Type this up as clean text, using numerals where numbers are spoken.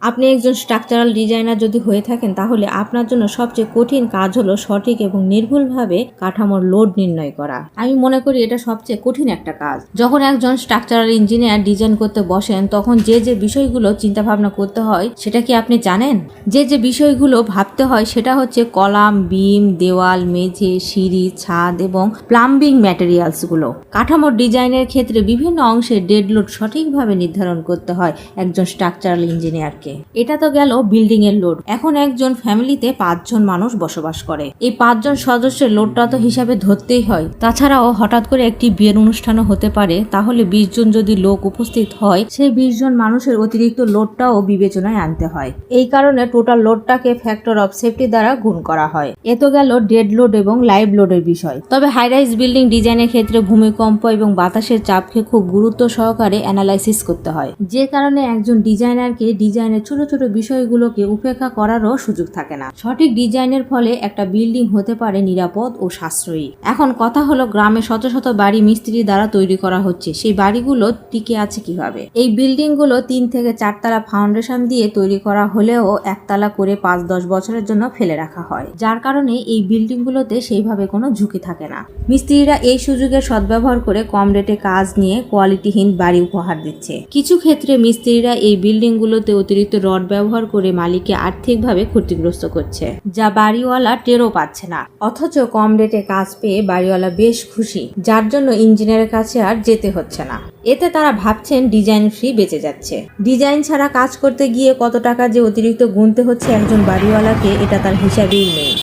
আপনি একজন structural designer যদি হয়ে থাকেন তাহলে আপনার জন্য সবচেয়ে কঠিন কাজ হলো সঠিক এবং নির্ভুলভাবে কাঠামোর লোড নির্ণয় করা। আমি মনে করি এটা সবচেয়ে কঠিন একটা কাজ। যখন একজন স্ট্রাকচারাল ইঞ্জিনিয়ার ডিজাইন করতে বসেন তখন যে বিষয়গুলো চিন্তা ভাবনা করতে হয় সেটা কি আপনি জানেন? যে বিষয়গুলো ভাবতে হয় সেটা হচ্ছে কলাম, বিম, দেওয়াল, মেঝে, সিঁড়ি, ছাদ এবং প্লাম্বিং ম্যাটেরিয়ালসগুলো। কাঠামোর ডিজাইনের ক্ষেত্রে বিভিন্ন অংশে ডেড লোড সঠিকভাবে নির্ধারণ করতে হয় একজন স্ট্রাকচারাল ইঞ্জিনিয়ারকে। এটা তো গেল বিল্ডিং এর লোড। এখন একজন ফ্যামিলিতে 5 জন মানুষ বসবাস করে। এই 5 জন সদস্যের লোডটা তো হিসাবে ধরতেই হয়। তাছাড়াও হঠাৎ করে একটি বিয়ের অনুষ্ঠানও হতে পারে, তাহলে 20 জন যদি লোক উপস্থিত হয় সেই 20 জন মানুষের অতিরিক্ত লোডটাও বিবেচনায় আনতে হয়। এই কারণে টোটাল লোডটাকে ফ্যাক্টর অফ সেফটি দ্বারা গুণ করা হয়। এ তো গেল ডেড লোড এবং লাইভ লোডের বিষয়। তবে হাই রাইজ বিল্ডিং ডিজাইনের ক্ষেত্রে ভূমিকম্প এবং বাতাসের চাপকে খুব গুরুত্ব সহকারে অ্যানালাইসিস করতে হয়, যে কারণে একজন ডিজাইনারকে ডিজাইনের ছোট ছোট বিষয়গুলোকে উপেক্ষা করারও সুযোগ থাকে না। সঠিক ডিজাইনের ফলে একটা বিল্ডিং হতে পারে নিরাপদ ও সাশ্রয়ী। এখন কথা হলো, গ্রামে শত শত বাড়ি মিস্ত্রি দ্বারা তৈরি করা হচ্ছে, সেই বাড়িগুলো টিকে আছে কিভাবে? এই বিল্ডিং গুলো 3 থেকে 4 তলা ফাউন্ডেশন দিয়ে তৈরি করা হলেও একতলা করে 5-10 বছরের জন্য ফেলে রাখা হয়, যার কারণে এই বিল্ডিং গুলোতে সেইভাবে কোনো ঝুঁকি থাকে না। মিস্ত্রিরা এই সুযোগের সদ্ব্যবহার করে কম রেটে কাজ নিয়ে কোয়ালিটিহীন বাড়ি উপহার দিচ্ছে। কিছু ক্ষেত্রে মিস্ত্রিরা এই বিল্ডিং গুলোতে অতিরিক্ত রড ব্যবহার করে মালিককে আর্থিকভাবে ক্ষতিগ্রস্ত করছে, যা বাড়িওয়ালা টেরও পাচ্ছে না। অথচ কম রেটে কাজ পেয়ে বাড়িওয়ালা বেশ খুশি, যার জন্য ইঞ্জিনিয়ারের কাছে আর যেতে হচ্ছে না। এতে তারা ভাবছেন ডিজাইন ফ্রি বেঁচে যাচ্ছে। ডিজাইন ছাড়া কাজ করতে গিয়ে কত টাকা যে অতিরিক্ত গুনতে হচ্ছে একজন বাড়িওয়ালাকে, এটা তার হিসাবেই নেই।